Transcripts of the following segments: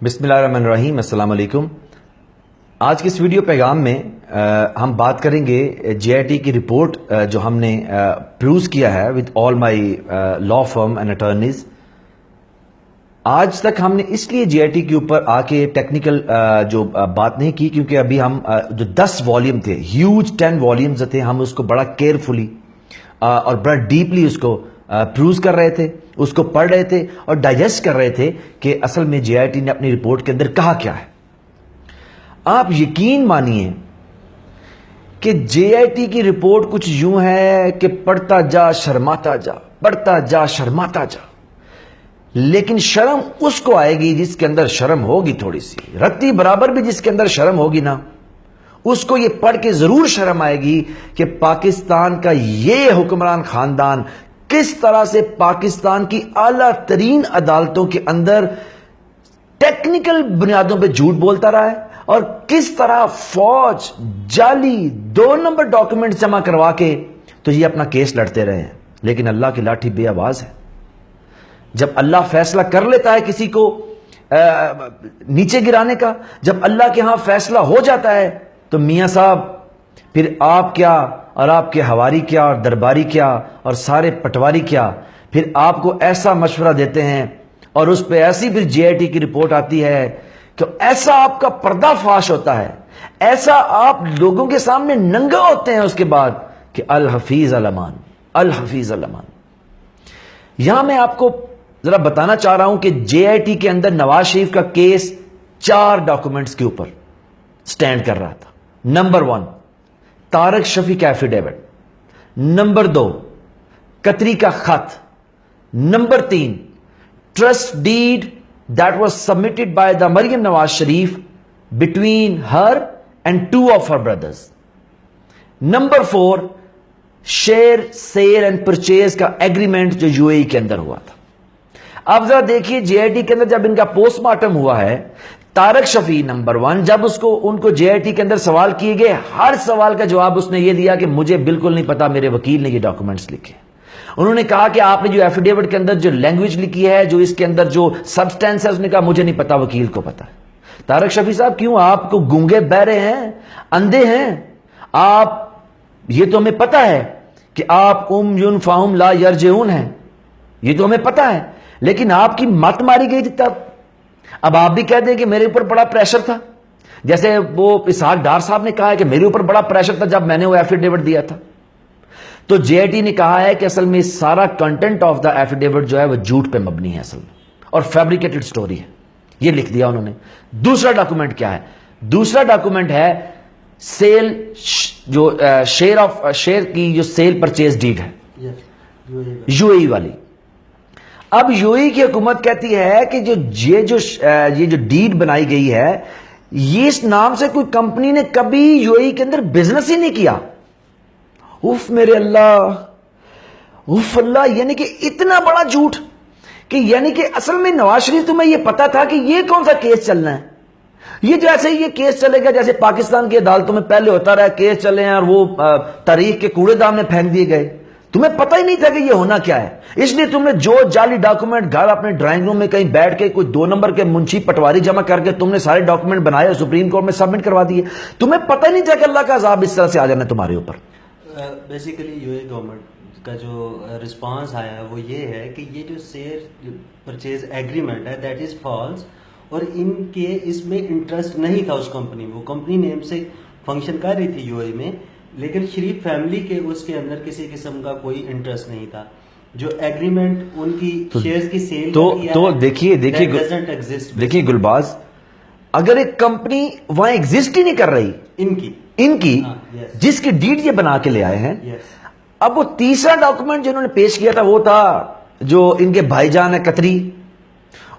بسم اللہ الرحمن الرحیم. السلام علیکم. آج کے اس ویڈیو پیغام میں ہم بات کریں گے جے آئی ٹی کی رپورٹ جو ہم نے پروز کیا ہے with all my law firm and attorneys. آج تک ہم نے اس لیے جے آئی ٹی کے اوپر آ کے ٹیکنیکل جو بات نہیں کی کیونکہ ابھی ہم جو 10 والیوم تھے، ہیوج 10 والیومز تھے، ہم اس کو بڑا کیئرفلی اور بڑا ڈیپلی اس کو پروز کر رہے تھے، اس کو پڑھ رہے تھے اور ڈائجسٹ کر رہے تھے کہ اصل میں جے آئی ٹی نے اپنی رپورٹ کے اندر کہا کیا ہے. آپ یقین مانیے کہ جے آئی ٹی کی رپورٹ کچھ یوں ہے کہ پڑھتا جا شرماتا جا، پڑھتا جا شرماتا جا. لیکن شرم اس کو آئے گی جس کے اندر شرم ہوگی، تھوڑی سی رتی برابر بھی جس کے اندر شرم ہوگی نا، اس کو یہ پڑھ کے ضرور شرم آئے گی کہ پاکستان کا یہ حکمران خاندان کس طرح سے پاکستان کی اعلیٰ ترین عدالتوں کے اندر ٹیکنیکل بنیادوں پہ جھوٹ بولتا رہا ہے اور کس طرح فوج جعلی 2 نمبر ڈاکومنٹ جمع کروا کے تو یہ اپنا کیس لڑتے رہے ہیں. لیکن اللہ کی لاٹھی بے آواز ہے. جب اللہ فیصلہ کر لیتا ہے کسی کو نیچے گرانے کا، جب اللہ کے ہاں فیصلہ ہو جاتا ہے تو میاں صاحب پھر آپ کیا اور آپ کے ہواری کیا اور درباری کیا اور سارے پٹواری کیا، پھر آپ کو ایسا مشورہ دیتے ہیں اور اس پہ ایسی پھر جے آئی ٹی کی رپورٹ آتی ہے کہ ایسا آپ کا پردہ فاش ہوتا ہے، ایسا آپ لوگوں کے سامنے ننگا ہوتے ہیں اس کے بعد کہ الحفیظ الامان، الحفیظ الامان. یہاں میں آپ کو ذرا بتانا چاہ رہا ہوں کہ جے آئی ٹی کے اندر نواز شریف کا کیس 4 ڈاکومنٹس کے اوپر سٹینڈ کر رہا تھا. Number 1 Tariq Shafiq affidavit, number 2 Qatari کا خط، number 3 trust deed that was submitted by the Maryam Nawaz Sharif between her and 2 of her brothers, number 4 share sale and purchase کا ایگریمنٹ جو یو اے ای کے اندر ہوا تھا. اب ذرا دیکھیے جے آئی ٹی کے اندر جب ان کا پوسٹ مارٹم ہوا ہے، طارق شفیع نمبر 1 جب ان کو جے آئی ٹی کے اندر سوال کیے گئے، ہر سوال کا جواب اس نے یہ دیا کہ مجھے بالکل نہیں پتا، میرے وکیل نے یہ ڈاکومنٹس لکھے. انہوں نے کہا کہ آپ نے جو ایفیڈیوٹ کے اندر جو لینگویج لکھی ہے، جو اس کے اندر جو سبسٹینس ہے، اس نے کہا مجھے نہیں پتا، وکیل کو پتا ہے. طارق شفیع صاحب کیوں آپ کو گونگے بہرے ہیں، اندھے ہیں آپ؟ یہ تو ہمیں پتا ہے کہ آپ ینفعہم لا یرجعون ہیں، یہ تو ہمیں پتا ہے، لیکن آپ کی مت ماری گئی تھی تب. اب آپ بھی کہہ دیں کہ میرے اوپر بڑا پریشر تھا، جیسے وہ اسحاق ڈار صاحب نے کہا ہے کہ میرے اوپر بڑا پریشر تھا جب میں نے وہ ایفیڈیوٹ دیا تھا. تو جے آئی ٹی نے کہا ہے کہ اصل میں سارا کنٹینٹ آف دا ایفیڈیوٹ جو ہے وہ جھوٹ پہ مبنی ہے اصل میں، اور فیبریکیٹڈ سٹوری ہے، یہ لکھ دیا انہوں نے. دوسرا ڈاکومنٹ کیا ہے؟ دوسرا ڈاکومنٹ ہے سیل، جو شیئر کی جو سیل پرچیز ڈیڈ ہے یو اے ای والی. اب یو اے ای کی حکومت کہتی ہے کہ یہ جو ڈیڈ بنائی گئی ہے، یہ اس نام سے کوئی کمپنی نے کبھی یو اے ای کے اندر بزنس ہی نہیں کیا. اف میرے اللہ، اف اللہ، یعنی کہ اتنا بڑا جھوٹ کہ یعنی کہ اصل میں نواز شریف تمہیں یہ پتا تھا کہ یہ کون سا کیس چلنا ہے. یہ جیسے یہ کیس چلے گا جیسے پاکستان کی عدالتوں میں پہلے ہوتا رہا، کیس چلے ہیں اور وہ تاریخ کے کوڑے دان میں پھینک دیے گئے. تمہیں پتہ ہی نہیں تھا کہ یہ ہونا کیا ہے، اس لیے تم نے جو جعلی ڈاکومنٹ گھر اپنے ڈرائنگ روم میں کہیں بیٹھ کے کوئی 2 نمبر کے منشی پٹواری جمع کر کے تم نے سارے ڈاکومنٹ بنائے اور سپریم کورٹ میں سبمٹ کروا دیے. تمہیں پتہ ہی نہیں تھا کہ اللہ کا عذاب اس طرح سے آ جانا تمہارے اوپر. بیسیکلی یو اے گورنمنٹ کا جو رسپانس آیا ہے وہ یہ ہے کہ یہ جو شیئر پرچیز ایگریمنٹ ہے دیٹ از فالس، اور ان کے اس میں انٹرسٹ نہیں تھا. اس کمپنی، وہ کمپنی نیم سے فنکشن کر رہی تھی یو اے میں، لیکن شریف فیملی کے اس کے اندر کسی قسم کا کوئی انٹرسٹ نہیں تھا. جو ایگریمنٹ ان کی شیئرز کی سیل تو دیکھیے گلباز، اگر ایک کمپنی وہاں ایگزسٹ ہی نہیں کر رہی ان کی جس کی ڈیڈ یہ بنا کے لے آئے ہیں، اب وہ تیسرا ڈاکومنٹ جو انہوں نے پیش کیا تھا وہ تھا جو ان کے بھائی جان ہے قطری،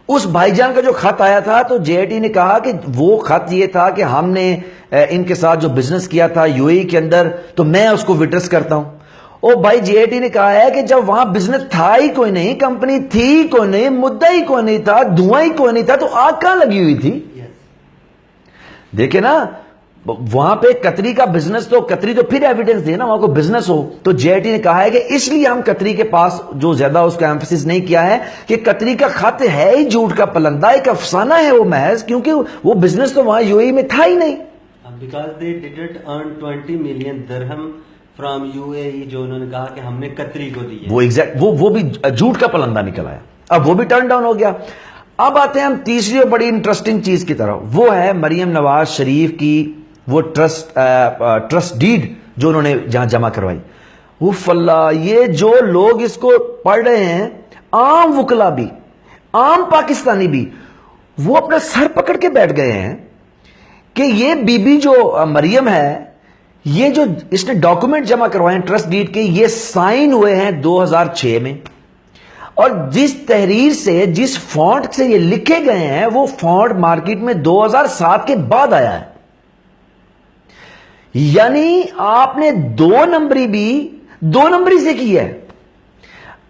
اس بھائی جان کا جو خط آیا تھا تو جے آئی ٹی نے کہا کہ وہ خط یہ تھا کہ ہم نے ان کے ساتھ جو بزنس کیا تھا یو اے ای کے اندر تو میں اس کو وٹنس کرتا ہوں. او بھائی، جے آئی ٹی نے کہا ہے کہ جب وہاں بزنس تھا ہی کوئی نہیں، کمپنی تھی کوئی نہیں، مدعا ہی کوئی نہیں تھا، دھواں ہی کوئی نہیں تھا، تو آگ کہاں لگی ہوئی تھی؟ دیکھیں نا، وہاں پہ قطری کا بزنس تو قطری تو پھر ایویڈنس دے نا, وہاں کو بزنس ہو. تو جے آئی ٹی نے کہا ہے کہ اس لیے ہم قطری کے پاس جو زیادہ اس کا ایمفسس نہیں کیا ہے کہ قطری کا خط ہے ہی جھوٹ کا پلندہ, ایک افسانہ ہے وہ محض, کیونکہ وہ بزنس تو وہاں یو اے ای میں تھا ہی نہیں. Because they didn't earn 20 million درہم فرام یو اے ای, جو انہوں نے کہا کہ ہم نے قطری کو دی ہے. وہ ایگزیکٹ وہ بھی جھوٹ کا پلندہ نکل آیا, اب وہ بھی ٹرن ڈاؤن ہو گیا. اب آتے ہیں ہم تیسری اور بڑی انٹرسٹنگ چیز کی طرف, وہ ہے مریم نواز شریف کی وہ ٹرسٹ ڈیڈ جو انہوں نے جہاں جمع کروائی. وہ فلا, یہ جو لوگ اس کو پڑھ رہے ہیں, عام وکلا بھی, عام پاکستانی بھی, وہ اپنا سر پکڑ کے بیٹھ گئے ہیں کہ یہ بی بی جو مریم ہے, یہ جو اس نے ڈاکومنٹ جمع کروائے ہیں ٹرسٹ ڈیڈ کے, یہ سائن ہوئے ہیں 2006 میں, اور جس تحریر سے جس فونٹ سے یہ لکھے گئے ہیں وہ فونٹ مارکیٹ میں 2007 کے بعد آیا ہے. یعنی آپ نے 2 نمبری بھی 2 نمبری سے کی ہے,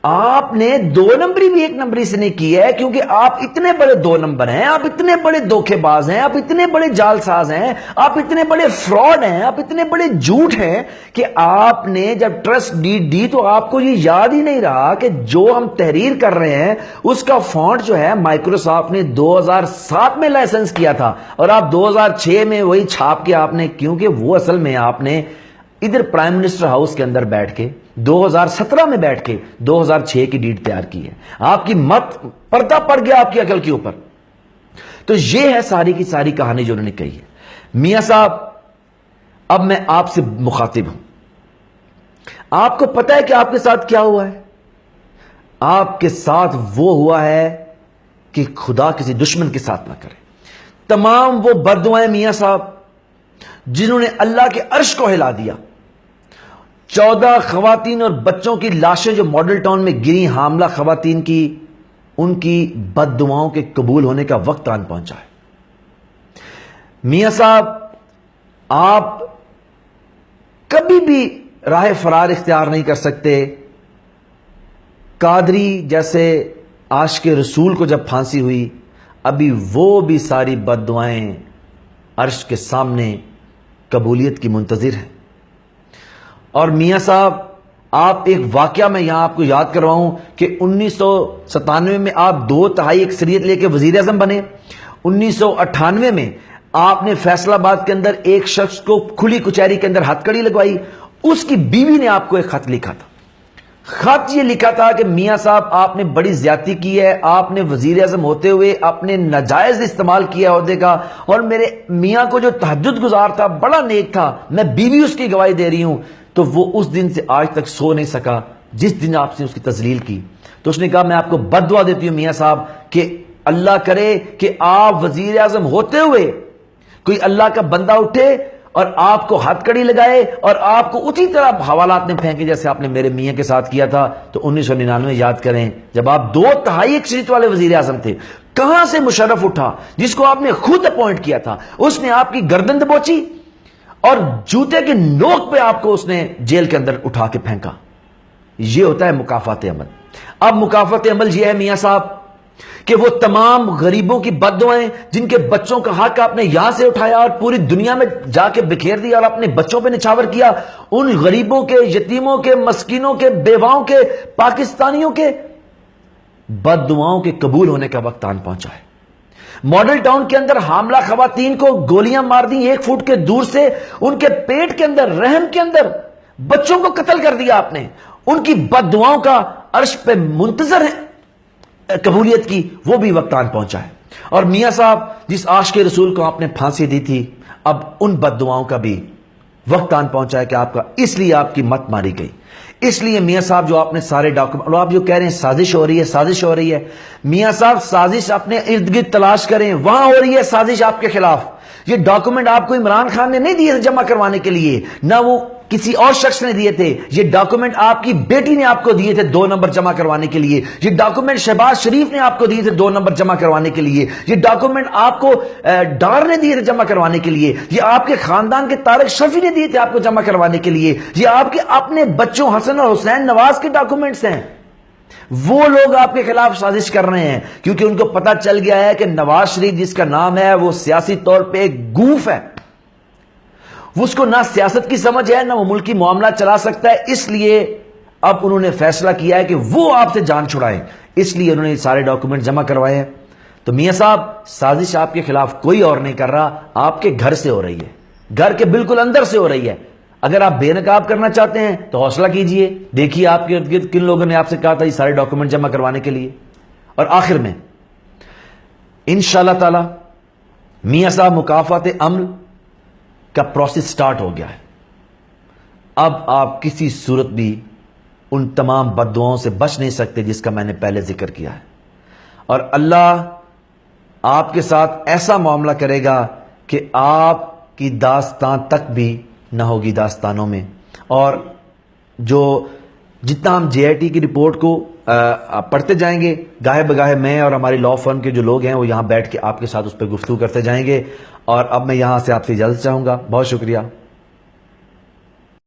آپ نے 2 نمبری بھی 1 نمبری سے نہیں کی ہے, کیونکہ آپ اتنے بڑے 2 نمبر ہیں, آپ اتنے بڑے دھوکے باز ہیں, آپ اتنے بڑے جال ساز ہیں, آپ اتنے بڑے فراڈ ہیں, آپ اتنے بڑے جھوٹ ہیں کہ آپ نے جب ٹرسٹ ڈیڈ دی تو آپ کو یہ یاد ہی نہیں رہا کہ جو ہم تحریر کر رہے ہیں اس کا فونٹ جو ہے مائکروسافٹ نے 2007 میں لائسنس کیا تھا, اور آپ 2006 میں وہی چھاپ کے آپ نے, کیونکہ وہ اصل میں آپ نے ادھر پرائم منسٹر ہاؤس کے اندر بیٹھ کے 2017 میں بیٹھ کے 2006 کی ڈیٹ تیار کی ہے. آپ کی مت پردہ پڑ گیا آپ کی عقل کے اوپر. تو یہ ہے ساری کی ساری کہانی جو انہوں نے کہی ہے. میاں صاحب, اب میں آپ سے مخاطب ہوں, آپ کو پتا ہے کہ آپ کے ساتھ کیا ہوا ہے؟ آپ کے ساتھ وہ ہوا ہے کہ خدا کسی دشمن کے ساتھ نہ کرے. تمام وہ بددعائیں میاں صاحب جنہوں نے اللہ کے عرش کو ہلا دیا, 14 خواتین اور بچوں کی لاشیں جو ماڈل ٹاؤن میں گری, حاملہ خواتین کی, ان کی بد دعاؤں کے قبول ہونے کا وقت آن پہنچا ہے. میاں صاحب, آپ کبھی بھی راہ فرار اختیار نہیں کر سکتے. قادری جیسے عاشق رسول کو جب پھانسی ہوئی, ابھی وہ بھی ساری بد دعائیں عرش کے سامنے قبولیت کی منتظر ہیں. اور میاں صاحب, آپ ایک واقعہ میں یہاں آپ کو یاد کرواؤں کہ 1997 میں آپ 2/3 اکثریت لے کے وزیر اعظم بنے. 1998 میں آپ نے فیصل آباد کے اندر ایک شخص کو کھلی کچہری کے اندر ہتھ کڑی لگوائی. اس کی بیوی نے آپ کو ایک خط لکھا تھا. خط یہ لکھا تھا کہ میاں صاحب آپ نے بڑی زیادتی کی ہے, آپ نے وزیر اعظم ہوتے ہوئے اپنے ناجائز استعمال کیا عہدے کا, اور میرے میاں کو جو تہجد گزار تھا, بڑا نیک تھا, میں بیوی اس کی گواہی دے رہی ہوں. تو وہ اس دن سے آج تک سو نہیں سکا جس دن آپ نے اس کی تذلیل کی. تو اس نے کہا میں آپ کو بد دعا دیتی ہوں میاں صاحب کہ اللہ کرے کہ آپ وزیر اعظم ہوتے ہوئے کوئی اللہ کا بندہ اٹھے اور آپ کو ہاتھ کڑی لگائے اور آپ کو اسی طرح حوالات میں پھینکے جیسے آپ نے میرے میاں کے ساتھ کیا تھا. تو 1999 یاد کریں جب آپ 2/3 اکثریت والے وزیر اعظم تھے, کہاں سے مشرف اٹھا جس کو آپ نے خود اپوائنٹ کیا تھا, اس نے آپ کی گردن دبوچی اور جوتے کے نوک پہ آپ کو اس نے جیل کے اندر اٹھا کے پھینکا. یہ ہوتا ہے مکافات عمل. اب مکافات عمل یہ ہے میاں صاحب کہ وہ تمام غریبوں کی بد دعائیں جن کے بچوں کا حق آپ نے یہاں سے اٹھایا اور پوری دنیا میں جا کے بکھیر دیا اور اپنے بچوں پہ نچھاور کیا, ان غریبوں کے, یتیموں کے, مسکینوں کے, بیواؤں کے, پاکستانیوں کے بد دعاؤں کے قبول ہونے کا وقت آن پہنچا ہے. ماڈل ٹاؤن کے اندر حاملہ خواتین کو گولیاں مار دی 1 فٹ کے دور سے, ان کے پیٹ کے اندر, رحم کے اندر بچوں کو قتل کر دیا آپ نے. ان کی بد دعاؤں کا عرش پہ منتظر ہے قبولیت کی, وہ بھی وقت آن پہنچا ہے. اور میاں صاحب جس عاشق رسول کو آپ نے پھانسی دی تھی, اب ان بد دعاؤں کا بھی وقت آن پہنچا ہے کہ آپ کا, اس لیے آپ کی مت ماری گئی. اس لیے میاں صاحب جو آپ نے سارے ڈاکومنٹ, آپ جو کہہ رہے ہیں سازش ہو رہی ہے, سازش ہو رہی ہے, میاں صاحب سازش اپنے ارد گرد تلاش کریں, وہاں ہو رہی ہے سازش آپ کے خلاف. یہ ڈاکومنٹ آپ کو عمران خان نے نہیں دیے تھے جمع کروانے کے لیے, نہ وہ کسی اور شخص نے دیے تھے. یہ ڈاکومنٹ آپ کی بیٹی نے آپ کو دیے تھے 2 نمبر جمع کروانے کے لیے. یہ ڈاکومنٹ شہباز شریف نے آپ کو دیے تھے 2 نمبر جمع کروانے کے لیے. یہ ڈاکومنٹ آپ کو ڈار نے دیے تھے جمع کروانے کے لیے. یہ آپ کے خاندان کے طارق شفیع نے دیے تھے آپ کو جمع کروانے کے لیے. یہ آپ کے اپنے بچوں حسن اور حسین نواز کے ڈاکومنٹس ہیں. وہ لوگ آپ کے خلاف سازش کر رہے ہیں کیونکہ ان کو پتا چل گیا ہے کہ نواز شریف جس کا نام ہے وہ سیاسی طور پہ ایک گوف ہے, وہ اس کو نہ سیاست کی سمجھ ہے نہ وہ ملکی معاملات چلا سکتا ہے، اس لیے اب انہوں نے فیصلہ کیا ہے کہ وہ آپ سے جان چھڑائیں، اس لیے انہوں نے سارے ڈاکومنٹ جمع کروائے ہیں۔ تو میاں صاحب سازش آپ کے خلاف کوئی اور نہیں کر رہا، آپ کے گھر سے ہو رہی ہے، گھر کے بالکل اندر سے ہو رہی ہے۔ اگر آپ بے نقاب کرنا چاہتے ہیں تو حوصلہ کیجئے، دیکھیے آپ کے ارد گرد کن لوگوں نے آپ سے کہا تھا یہ سارے ڈاکومنٹ جمع کروانے کے لیے۔ اور آخر میں انشاءاللہ تعالی میاں صاحب مکافات عمل کا پروسیس سٹارٹ ہو گیا ہے۔ اب آپ کسی صورت بھی ان تمام بد دعاؤں سے بچ نہیں سکتے جس کا میں نے پہلے ذکر کیا ہے، اور اللہ آپ کے ساتھ ایسا معاملہ کرے گا کہ آپ کی داستان تک بھی نہ ہوگی داستانوں میں۔ اور جو جتنا ہم جے آئی ٹی کی رپورٹ کو پڑھتے جائیں گے، گاہے بگاہے میں اور ہماری لا فرم کے جو لوگ ہیں وہ یہاں بیٹھ کے آپ کے ساتھ اس پہ گفتگو کرتے جائیں گے۔ اور اب میں یہاں سے آپ سے اجازت چاہوں گا، بہت شکریہ۔